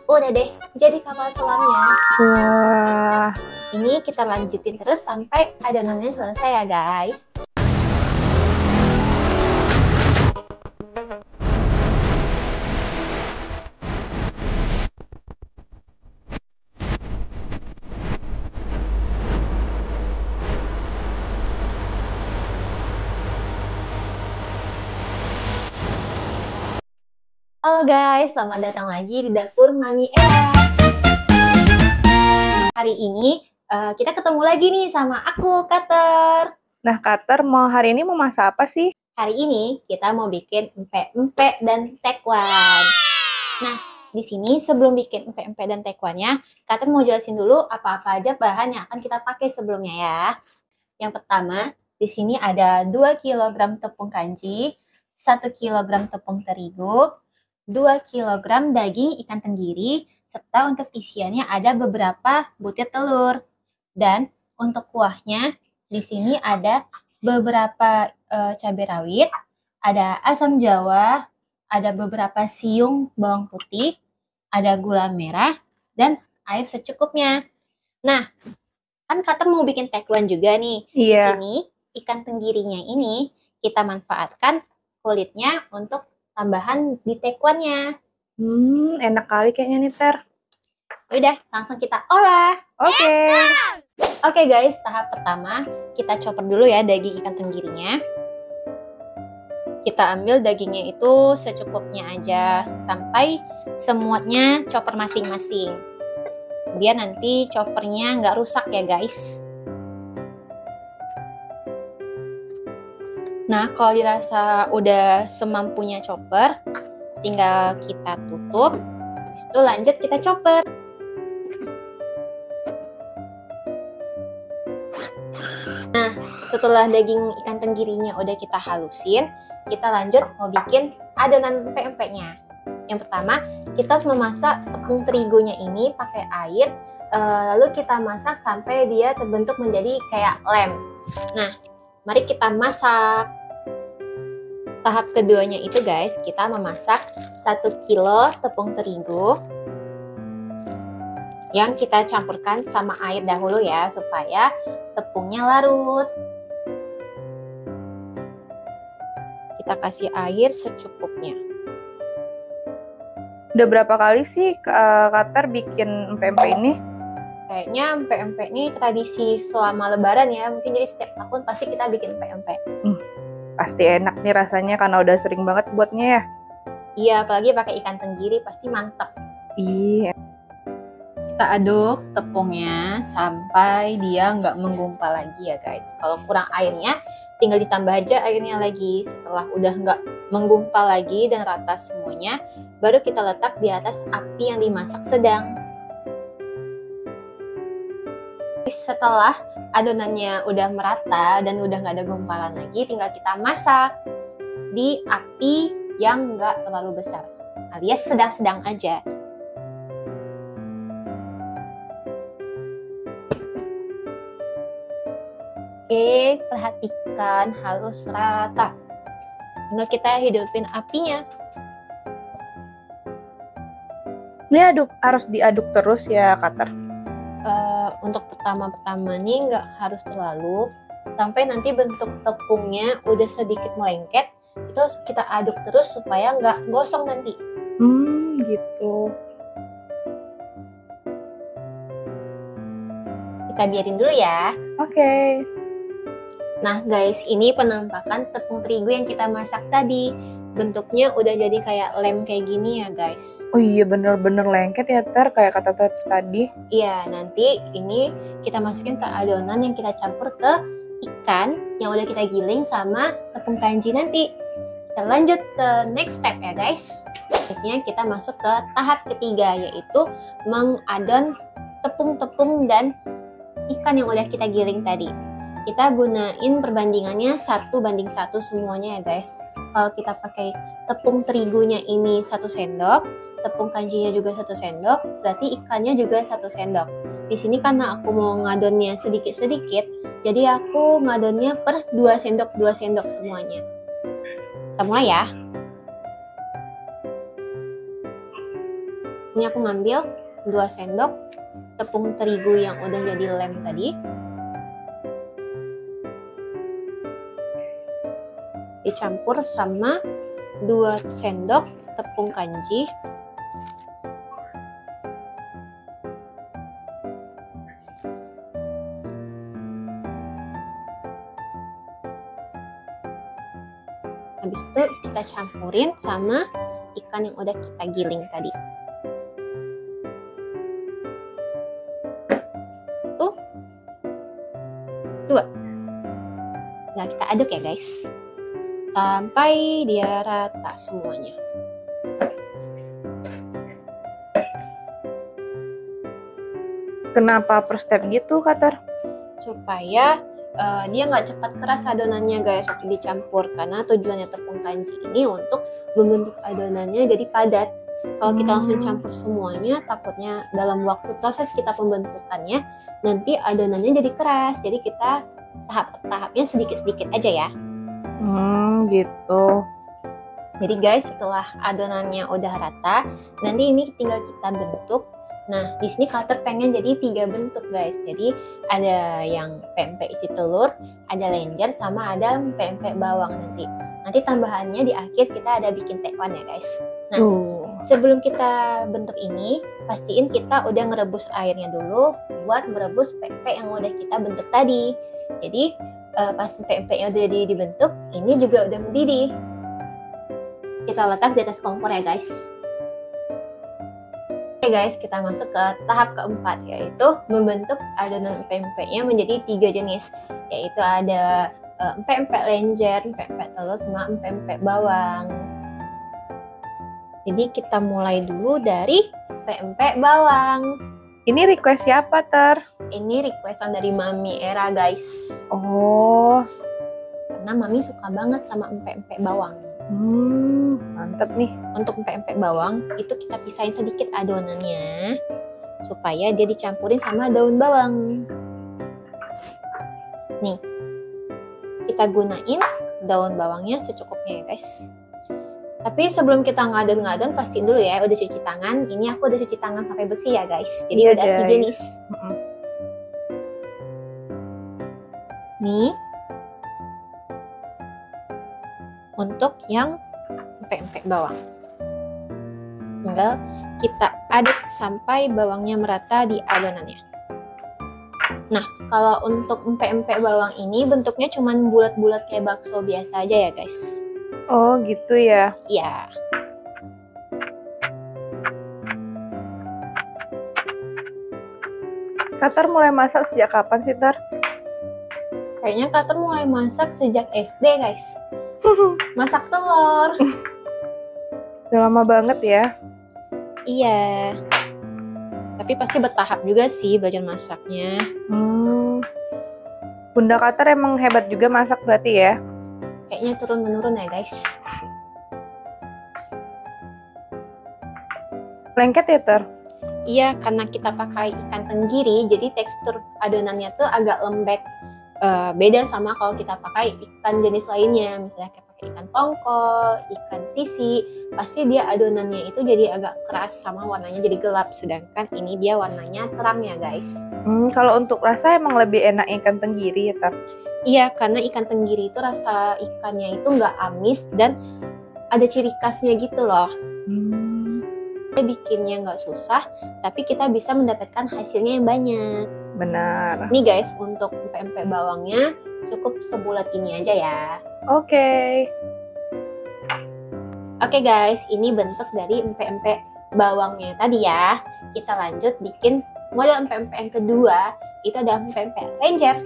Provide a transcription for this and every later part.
Udah deh, jadi kapal selamnya. Wah, Ini kita lanjutin terus sampai adonannya selesai ya guys. Halo guys, selamat datang lagi di dapur Mami Era. Hari ini kita ketemu lagi nih sama aku, Kater. nah Kater hari ini mau masak apa sih? Hari ini kita mau bikin empek-empek dan tekwan. Nah, di sini sebelum bikin empek-empek dan tekwannya, Kater mau jelasin dulu apa-apa aja bahan yang akan kita pakai sebelumnya ya. Yang pertama, di sini ada 2 kg tepung kanji, 1 kg tepung terigu, 2 kg daging ikan tenggiri, serta untuk isiannya ada beberapa butir telur. Dan untuk kuahnya, di sini ada beberapa cabai rawit, ada asam jawa, ada beberapa siung bawang putih, ada gula merah, dan air secukupnya. Nah, kan Kater mau bikin tekwan juga nih. Di Iya. sini ikan tenggirinya ini kita manfaatkan kulitnya untuk tambahan di tekwannya. Enak kali kayaknya nih Ter. Udah, langsung kita olah. Oke. Oke guys, tahap pertama kita chopper dulu ya daging ikan tenggirinya. Kita ambil dagingnya itu secukupnya aja sampai semuanya chopper masing-masing. Biar nanti choppernya nggak rusak ya guys. Nah, kalau dirasa udah semampunya chopper, tinggal kita tutup. Habis itu lanjut kita chopper. Nah, setelah daging ikan tenggirinya udah kita halusin, kita lanjut mau bikin adonan empek-empeknya. Yang pertama, kita harus memasak tepung terigunya ini pakai air, lalu kita masak sampai dia terbentuk menjadi kayak lem. Nah, mari kita masak. Tahap keduanya itu guys, kita memasak 1 kilo tepung terigu yang kita campurkan sama air dahulu ya, supaya tepungnya larut. Kita kasih air secukupnya. Udah berapa kali sih Kater bikin empek-empek ini? Kayaknya empek-empek ini tradisi selama lebaran ya, mungkin jadi setiap tahun pasti kita bikin empek-empek. Pasti enak nih rasanya karena udah sering banget buatnya ya. Iya, apalagi pakai ikan tenggiri pasti mantap. Iya. Kita aduk tepungnya sampai dia nggak menggumpal lagi ya guys. Kalau kurang airnya, tinggal ditambah aja airnya lagi. Setelah udah nggak menggumpal lagi dan rata semuanya, baru kita letak di atas api yang dimasak sedang. Setelah adonannya udah merata dan udah nggak ada gumpalan lagi, tinggal kita masak di api yang nggak terlalu besar, alias sedang-sedang aja. Oke, perhatikan harus rata. Tinggal kita hidupin apinya. Ini harus diaduk terus ya Kater. Untuk pertama-pertama nih nggak harus terlalu, sampai nanti bentuk tepungnya udah sedikit melengket, itu kita aduk terus supaya nggak gosong nanti. Gitu. Kita biarin dulu ya. Oke. Nah guys, ini penampakan tepung terigu yang kita masak tadi. Bentuknya udah jadi kayak lem kayak gini ya guys. Oh iya, bener-bener lengket ya Ter, kayak kata Ter tadi. Iya, nanti ini kita masukin ke adonan yang kita campur ke ikan yang udah kita giling sama tepung kanji nanti. Kita lanjut ke next step ya guys. Selanjutnya kita masuk ke tahap ketiga, yaitu mengadon tepung-tepung dan ikan yang udah kita giling tadi. Kita gunain perbandingannya 1:1 semuanya ya guys. Kalau kita pakai tepung terigunya ini 1 sendok, tepung kanjinya juga 1 sendok, berarti ikannya juga 1 sendok. Di sini karena aku mau ngadonnya sedikit-sedikit, jadi aku ngadonnya per 2 sendok semuanya. Kita mulai ya. Ini aku ngambil 2 sendok tepung terigu yang udah jadi lem tadi. Dicampur sama 2 sendok tepung kanji. Habis itu kita campurin sama ikan yang udah kita giling tadi. Tuh. 2. Nah, kita aduk ya guys. Sampai dia rata semuanya. Kenapa per step gitu, Kak Ter? Supaya dia nggak cepat keras adonannya guys waktu dicampur, karena tujuannya tepung kanji ini untuk membentuk adonannya jadi padat. Kalau kita langsung campur semuanya, takutnya dalam waktu proses kita pembentukannya nanti adonannya jadi keras. Jadi kita tahap-tahapnya sedikit-sedikit aja ya. Gitu. Jadi guys, setelah adonannya udah rata, nanti ini tinggal kita bentuk. Nah, di sini Kak Ter pengen jadi 3 bentuk guys. Jadi ada yang pempek isi telur, ada lenjer, sama ada pempek bawang nanti. Nanti tambahannya di akhir kita ada bikin tekwan ya guys. Nah, sebelum kita bentuk ini, pastiin kita udah ngerebus airnya dulu buat merebus pempek yang udah kita bentuk tadi. Jadi pas pempeknya udah dibentuk, ini juga udah mendidih. Kita letak di atas kompor ya guys. Oke guys, kita masuk ke tahap keempat, yaitu membentuk adonan pempeknya menjadi 3 jenis, yaitu ada pempek lenjer, pempek telur, sama pempek bawang. Jadi kita mulai dulu dari pempek bawang. Ini request siapa, Ter? Ini requestan dari Mami Era guys. Oh, Karena Mami suka banget sama pempek bawang. mantep nih. Untuk pempek bawang itu kita pisahin sedikit adonannya supaya dia dicampurin sama daun bawang. Nih, kita gunain daun bawangnya secukupnya ya guys. Tapi sebelum kita ngadon-ngadon, pastiin dulu ya udah cuci tangan. Ini aku udah cuci tangan sampai bersih ya guys. Jadi Iya, udah guys. higienis. Nih, untuk yang pempek bawang, tinggal kita aduk sampai bawangnya merata di adonannya. Nah, kalau untuk pempek bawang ini bentuknya cuman bulat-bulat kayak bakso biasa aja ya guys. Oh, gitu ya. Iya. Kak Ter mulai masak sejak kapan sih, Ter? Kayaknya Kak Ter mulai masak sejak SD guys. Masak telur. Udah lama banget ya. Iya. Tapi pasti bertahap juga sih belajar masaknya. Bunda Kak Ter emang hebat juga masak berarti ya? Kayaknya turun-menurun ya guys. Lengket ya, Ter? Iya, karena kita pakai ikan tenggiri, jadi tekstur adonannya tuh agak lembek. Beda sama kalau kita pakai ikan jenis lainnya, misalnya kayak pakai ikan tongkol, ikan sisi, pasti dia adonannya itu jadi agak keras sama warnanya jadi gelap. Sedangkan ini dia warnanya terang ya guys. Kalau untuk rasa emang lebih enak ikan tenggiri ya, Ter? Iya, karena ikan tenggiri itu rasa ikannya itu nggak amis dan ada ciri khasnya gitu loh. Kita bikinnya nggak susah, tapi kita bisa mendapatkan hasilnya yang banyak. Benar. Nih guys, untuk pempek bawangnya cukup sebulat ini aja ya. Oke. Oke guys, ini bentuk dari pempek bawangnya tadi ya. Kita lanjut bikin model pempek yang kedua, itu ada pempek lenjer.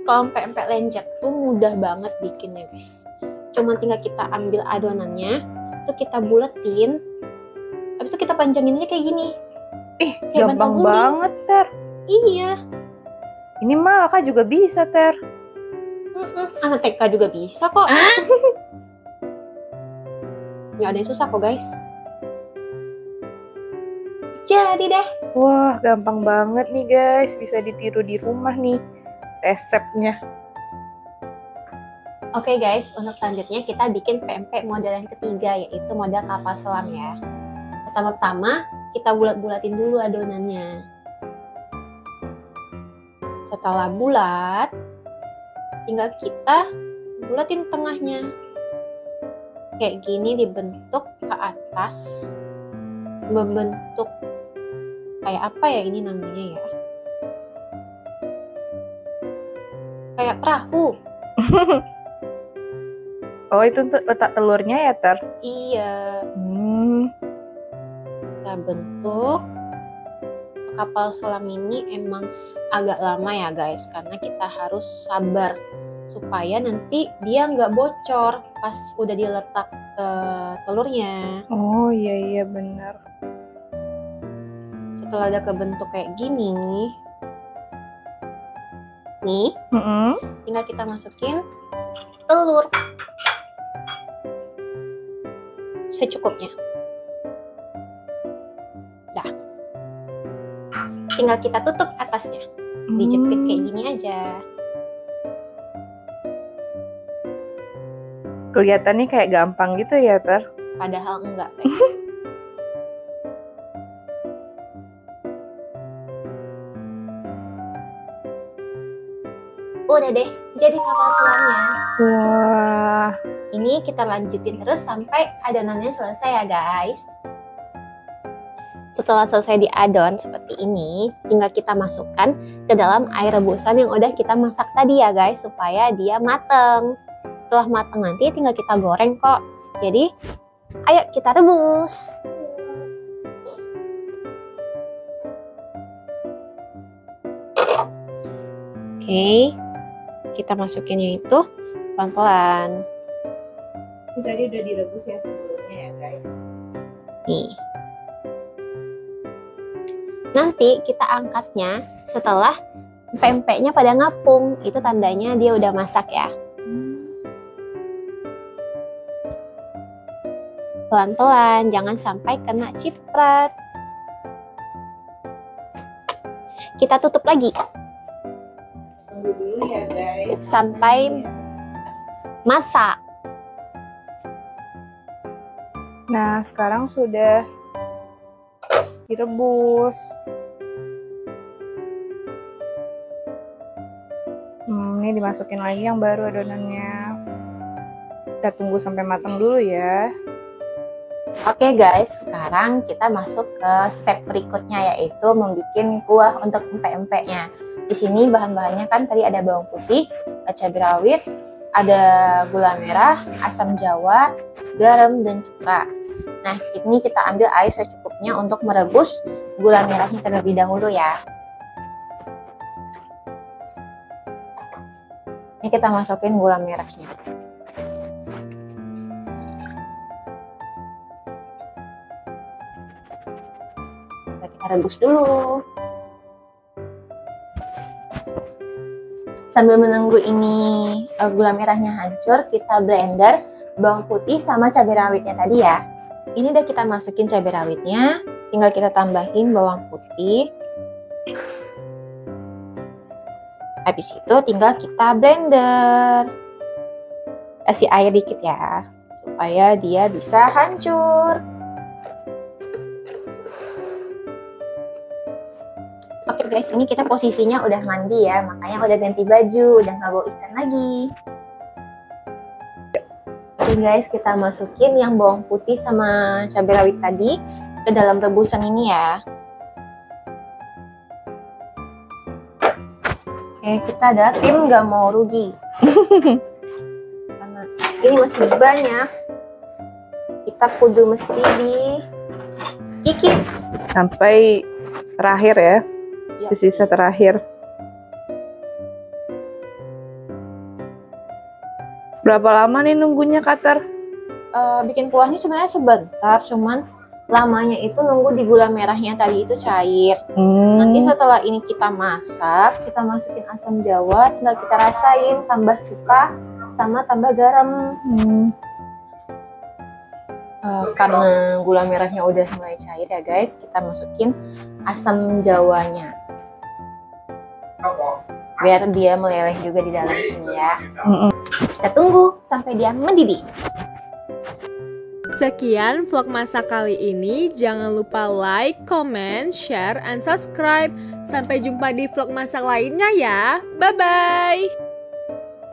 Kalau pempek lenjer tuh mudah banget bikinnya guys. Cuma tinggal kita ambil adonannya, tuh kita buletin, habis itu kita panjangin aja kayak gini. Kayak Gampang bantal guling. banget, Ter. Iya. Ini mah Kakak juga bisa, Ter. Anak TK juga bisa kok. Nggak ada yang susah kok guys. Jadi deh. Wah, gampang banget nih guys. Bisa ditiru di rumah nih resepnya. Oke guys, untuk selanjutnya kita bikin pempek model yang ketiga, yaitu model kapal selam ya. Pertama-tama kita bulat-bulatin dulu adonannya. Setelah bulat, tinggal kita bulatin tengahnya. Kayak gini dibentuk ke atas. Membentuk kayak apa ya ini namanya ya? Kayak perahu. Oh, itu untuk letak telurnya ya, Ter? Iya. Kita bentuk. Kapal selam ini emang agak lama ya guys, karena kita harus sabar supaya nanti dia nggak bocor pas udah diletak telurnya. Oh iya benar. Setelah ada kebentuk kayak gini nih, tinggal kita masukin telur secukupnya. Dah, tinggal kita tutup atasnya, dijepit kayak gini aja. Kelihatannya kayak gampang gitu ya, Ter? Padahal enggak guys. Udah deh, jadi kapal selamnya. Wah. Ini kita lanjutin terus sampai adonannya selesai ya guys. Setelah selesai diadon seperti ini, tinggal kita masukkan ke dalam air rebusan yang udah kita masak tadi ya guys, supaya dia mateng. Setelah mateng nanti tinggal kita goreng kok. Jadi, ayo kita rebus. Oke, kita masukinnya itu pelan-pelan. Ini tadi udah direbus ya sebelumnya ya guys. Nih. Nanti kita angkatnya setelah empek-empeknya pada ngapung. Itu tandanya dia udah masak ya. Pelan-pelan, jangan sampai kena ciprat. Kita tutup lagi. Tunggu dulu ya guys. Sampai masak. Nah, sekarang sudah direbus. Ini dimasukin lagi yang baru adonannya. Kita tunggu sampai matang dulu ya. Oke guys, sekarang kita masuk ke step berikutnya, yaitu membuat kuah untuk empek-empeknya. Di sini bahan-bahannya kan tadi ada bawang putih, cabai rawit, ada gula merah, asam jawa, garam, dan cuka. Nah, ini kita ambil air secukupnya untuk merebus gula merahnya terlebih dahulu ya. Ini kita masukin gula merahnya. Kita rebus dulu. Sambil menunggu ini gula merahnya hancur, kita blender bawang putih sama cabai rawitnya tadi ya. Ini udah kita masukin cabai rawitnya, tinggal kita tambahin bawang putih. Habis itu tinggal kita blender. Kasih air dikit ya, supaya dia bisa hancur. Oke guys, ini kita posisinya udah mandi ya, makanya udah ganti baju, udah nggak bau ikan lagi. Oke guys, kita masukin yang bawang putih sama cabai rawit tadi ke dalam rebusan ini ya. Oke, kita ada tim nggak mau rugi. Karena ini masih banyak, kita kudu mesti dikikis Sampai terakhir ya. Sisa terakhir. Berapa lama nih nunggunya, Kater? Bikin kuahnya sebenarnya sebentar, cuman lamanya itu nunggu di gula merahnya tadi itu cair. Nanti setelah ini kita masak, kita masukin asam jawa, tinggal kita rasain, tambah cuka sama tambah garam. Karena gula merahnya udah mulai cair ya guys, kita masukin asam jawanya biar dia meleleh juga di dalam sini ya. Kita tunggu sampai dia mendidih. Sekian vlog masak kali ini. Jangan lupa like, comment, share, and subscribe. Sampai jumpa di vlog masak lainnya ya. Bye-bye!